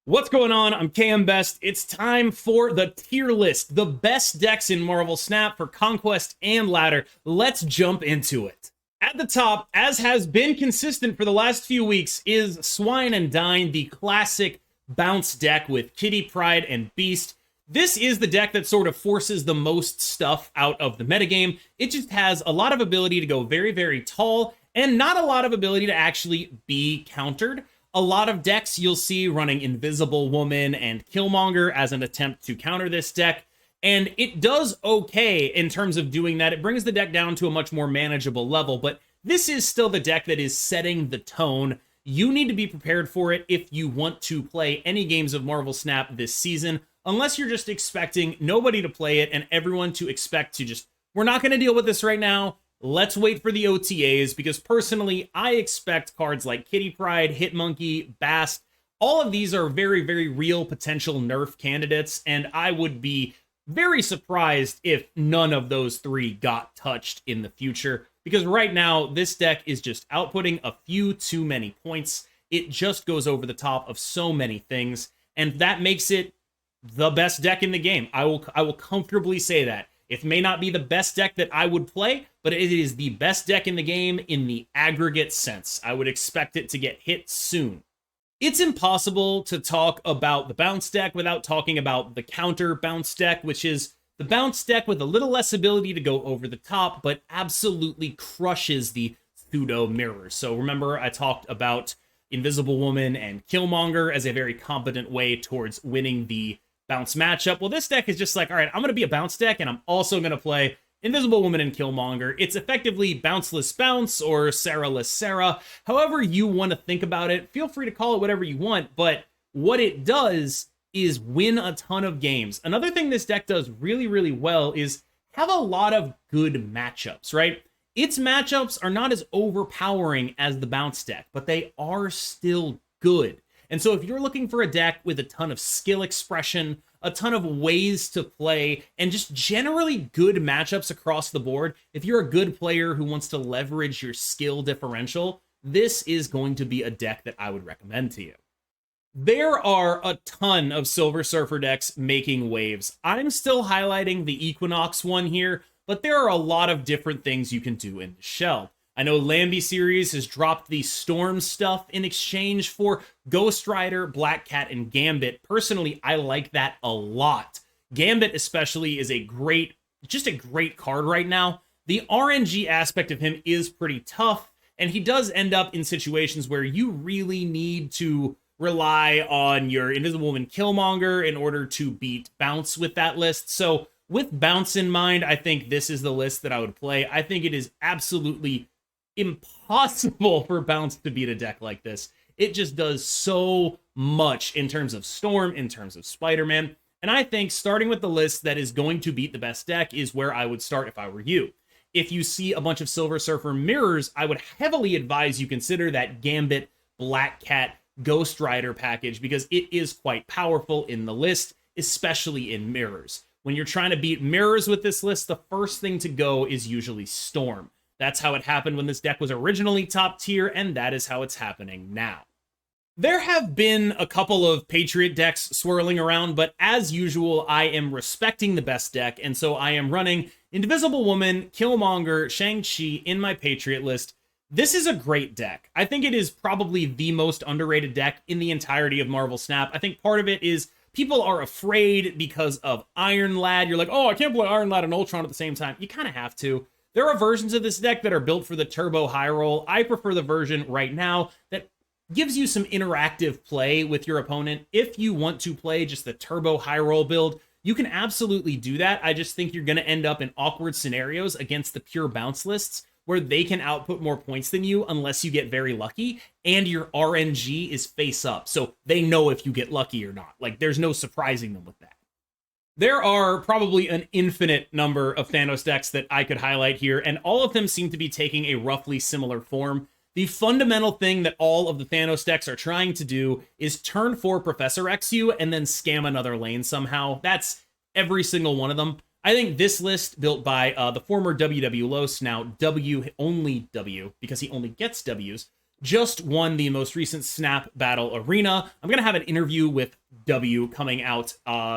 What's going on? I'm KM Best. It's time for the tier list, the best decks in Marvel Snap for Conquest and Ladder. Let's jump into it. At the top, as has been consistent for the last few weeks, is Swine and Dine, the classic bounce deck with Kitty Pryde and Beast. This is the deck that sort of forces the most stuff out of the metagame. It just has a lot of ability to go very, very tall and not a lot of ability to actually be countered. A lot of decks you'll see running Invisible Woman and Killmonger as an attempt to counter this deck, and it does okay in terms of doing that. It brings the deck down to a much more manageable level, but this is still the deck that is setting the tone. You need to be prepared for it if you want to play any games of Marvel Snap this season, unless you're just expecting nobody to play it and everyone to expect to just, we're not going to deal with this right now. Let's wait for the OTAs, because personally, I expect cards like Kitty Pryde, Hitmonkey, Bast, all of these are very, very real potential nerf candidates, and I would be very surprised if none of those three got touched in the future, because right now, this deck is just outputting a few too many points. It just goes over the top of so many things, and that makes it the best deck in the game. I will comfortably say that. It may not be the best deck that I would play, but it is the best deck in the game in the aggregate sense. I would expect it to get hit soon. It's impossible to talk about the bounce deck without talking about the counter bounce deck, which is the bounce deck with a little less ability to go over the top, but absolutely crushes the pseudo mirrors. So remember, I talked about Invisible Woman and Killmonger as a very competent way towards winning the bounce matchup. Well, this deck is just like, all right, I'm going to be a bounce deck, and I'm also going to play Invisible Woman and Killmonger. It's effectively Bounceless Bounce or Sarah-less Sarah. However you want to think about it, feel free to call it whatever you want, but what it does is win a ton of games. Another thing this deck does really, really well is have a lot of good matchups, right? Its matchups are not as overpowering as the bounce deck, but they are still good. And so if you're looking for a deck with a ton of skill expression, a ton of ways to play, and just generally good matchups across the board, if you're a good player who wants to leverage your skill differential, this is going to be a deck that I would recommend to you. There are a ton of Silver Surfer decks making waves. I'm still highlighting the Equinox one here, but there are a lot of different things you can do in the shell. I know Lambie Series has dropped the Storm stuff in exchange for Ghost Rider, Black Cat, and Gambit. Personally, I like that a lot. Gambit especially is just a great card right now. The RNG aspect of him is pretty tough, and he does end up in situations where you really need to rely on your Invisible Woman Killmonger in order to beat Bounce with that list. So with Bounce in mind, I think this is the list that I would play. I think it is absolutely impossible for Bounce to beat a deck like this. It just does so much in terms of Storm, in terms of Spider-Man, and I think starting with the list that is going to beat the best deck is where I would start if I were you. If you see a bunch of Silver Surfer mirrors, I would heavily advise you consider that Gambit, Black Cat, Ghost Rider package, because it is quite powerful in the list, especially in mirrors. When you're trying to beat mirrors with this list, the first thing to go is usually Storm. That's how it happened when this deck was originally top tier, and that is how it's happening now. There have been a couple of Patriot decks swirling around, but as usual, I am respecting the best deck, and so I am running Invisible Woman, Killmonger, Shang-Chi in my Patriot list. This is a great deck. I think it is probably the most underrated deck in the entirety of Marvel Snap. I think part of it is people are afraid because of Iron Lad. You're like, oh, I can't play Iron Lad and Ultron at the same time. You kind of have to. There are versions of this deck that are built for the turbo high roll. I prefer the version right now that gives you some interactive play with your opponent. If you want to play just the turbo high roll build, you can absolutely do that. I just think you're going to end up in awkward scenarios against the pure bounce lists where they can output more points than you unless you get very lucky, and your RNG is face up, so they know if you get lucky or not. Like, there's no surprising them with that. There are probably an infinite number of Thanos decks that I could highlight here, and all of them seem to be taking a roughly similar form. The fundamental thing that all of the Thanos decks are trying to do is turn 4 Professor X you and then scam another lane somehow. That's every single one of them. I think this list, built by the former WW Los, now W, only W, because he only gets Ws, just won the most recent Snap Battle Arena. I'm going to have an interview with W coming out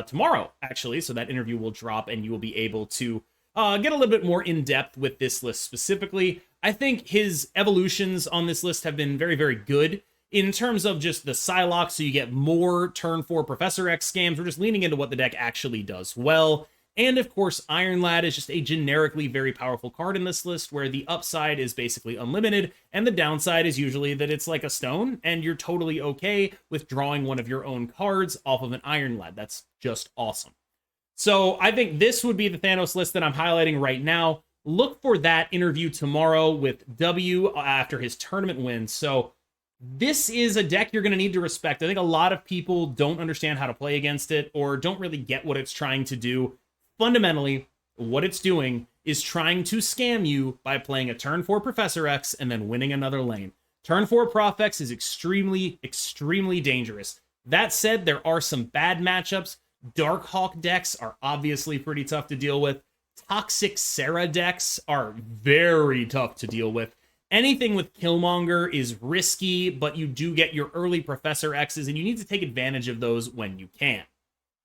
tomorrow, actually. So that interview will drop and you will be able to get a little bit more in depth with this list specifically. I think his evolutions on this list have been very, very good in terms of just the Psylocke, so you get more turn 4 Professor X scams. We're just leaning into what the deck actually does well. And of course, Iron Lad is just a generically very powerful card in this list, where the upside is basically unlimited, and the downside is usually that it's like a stone, and you're totally okay with drawing one of your own cards off of an Iron Lad. That's just awesome. So I think this would be the Thanos list that I'm highlighting right now. Look for that interview tomorrow with W after his tournament win. So this is a deck you're going to need to respect. I think a lot of people don't understand how to play against it or don't really get what it's trying to do. Fundamentally, what it's doing is trying to scam you by playing a turn 4 Professor X and then winning another lane. Turn 4 Prof X is extremely, extremely dangerous. That said, there are some bad matchups. Darkhawk decks are obviously pretty tough to deal with. Toxic Sarah decks are very tough to deal with. Anything with Killmonger is risky, but you do get your early Professor X's, and you need to take advantage of those when you can.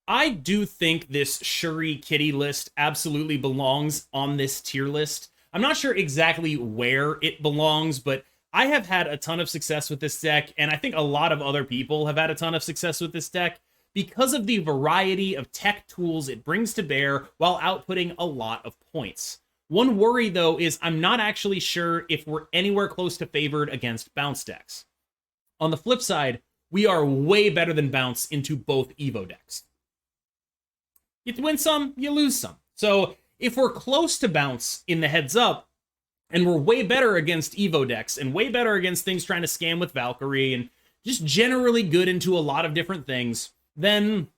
I do think this Shuri Kitty list absolutely belongs on this tier list. I'm not sure exactly where it belongs, but I have had a ton of success with this deck, and I think a lot of other people have had a ton of success with this deck because of the variety of tech tools it brings to bear while outputting a lot of points. One worry, though, is I'm not actually sure if we're anywhere close to favored against Bounce decks. On the flip side, we are way better than Bounce into both Evo decks. You win some, you lose some. So if we're close to Bounce in the heads up, and we're way better against Evo decks, and way better against things trying to scam with Valkyrie, and just generally good into a lot of different things, then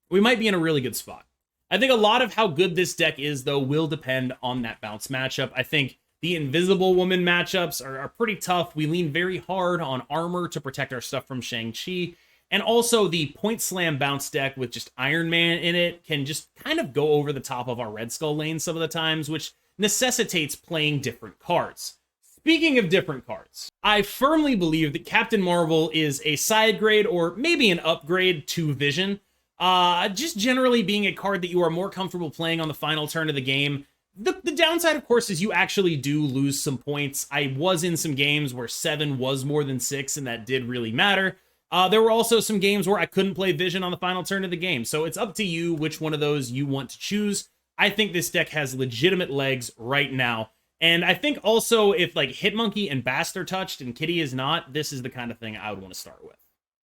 we might be in a really good spot. I think a lot of how good this deck is, though, will depend on that Bounce matchup. I think the Invisible Woman matchups are pretty tough. We lean very hard on armor to protect our stuff from Shang-Chi. And also the Point Slam Bounce deck with just Iron Man in it can just kind of go over the top of our Red Skull lane some of the times, which necessitates playing different cards. Speaking of different cards, I firmly believe that Captain Marvel is a side grade or maybe an upgrade to Vision. Just generally being a card that you are more comfortable playing on the final turn of the game. The downside, of course, is you actually do lose some points. I was in some games where 7 was more than 6, and that did really matter. There were also some games where I couldn't play Vision on the final turn of the game, so it's up to you which one of those you want to choose. I think this deck has legitimate legs right now, and I think also if like Hitmonkey and Bast are touched and Kitty is not, this is the kind of thing I would want to start with.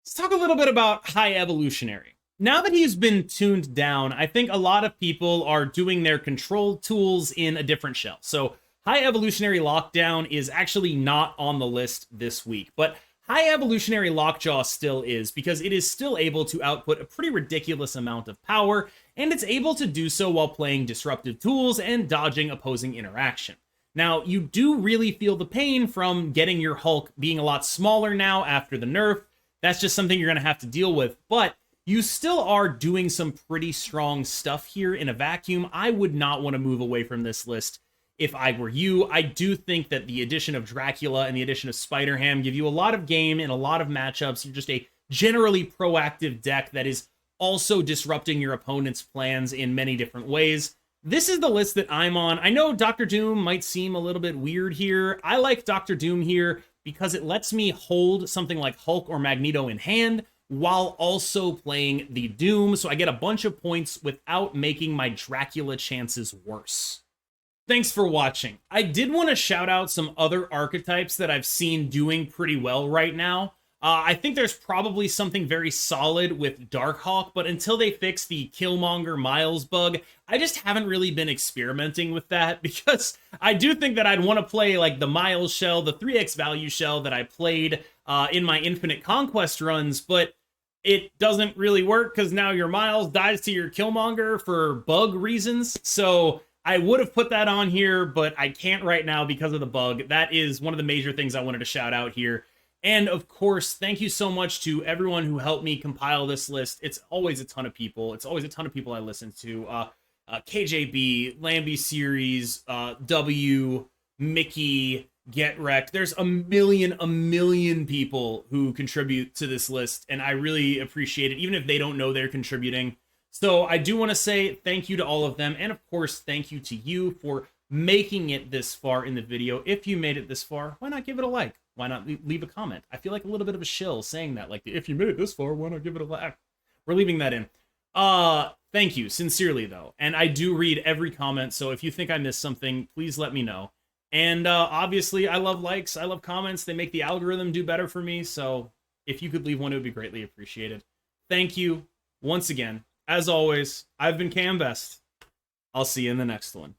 Let's talk a little bit about High Evolutionary. Now that he's been tuned down, I think a lot of people are doing their control tools in a different shell. So High Evolutionary Lockdown is actually not on the list this week, but High Evolutionary Lockjaw still is, because it is still able to output a pretty ridiculous amount of power, and it's able to do so while playing disruptive tools and dodging opposing interaction. Now, you do really feel the pain from getting your Hulk being a lot smaller now after the nerf. That's just something you're going to have to deal with, but you still are doing some pretty strong stuff here in a vacuum. I would not want to move away from this list if I were you. I do think that the addition of Dracula and the addition of Spider-Ham give you a lot of game in a lot of matchups. You're just a generally proactive deck that is also disrupting your opponent's plans in many different ways. This is the list that I'm on. I know Dr. Doom might seem a little bit weird here. I like Dr. Doom here because it lets me hold something like Hulk or Magneto in hand while also playing the Doom, so I get a bunch of points without making my Dracula chances worse. Thanks for watching. I did want to shout out some other archetypes that I've seen doing pretty well right now. I think there's probably something very solid with Darkhawk, but until they fix the Killmonger Miles bug, I just haven't really been experimenting with that, because I do think that I'd want to play like the Miles shell, the 3x value shell that I played in my Infinite Conquest runs, but it doesn't really work because now your Miles dies to your Killmonger for bug reasons. So I would have put that on here, but I can't right now because of the bug. That is one of the major things I wanted to shout out here. And of course, thank you so much to everyone who helped me compile this list. It's always a ton of people. It's always a ton of people I listen to. KJB, Lambie Series, W, Mickey, Get Wrecked. There's a million people who contribute to this list, and I really appreciate it, even if they don't know they're contributing. So I do want to say thank you to all of them, and of course, thank you to you for making it this far in the video. If you made it this far, why not give it a like? Why not leave a comment? I feel like a little bit of a shill saying that, like, if you made it this far, why not give it a like? We're leaving that in. Thank you, sincerely, though. And I do read every comment, so if you think I missed something, please let me know. And obviously, I love likes, I love comments. They make the algorithm do better for me, so if you could leave one, it would be greatly appreciated. Thank you once again. As always, I've been Cam Best. I'll see you in the next one.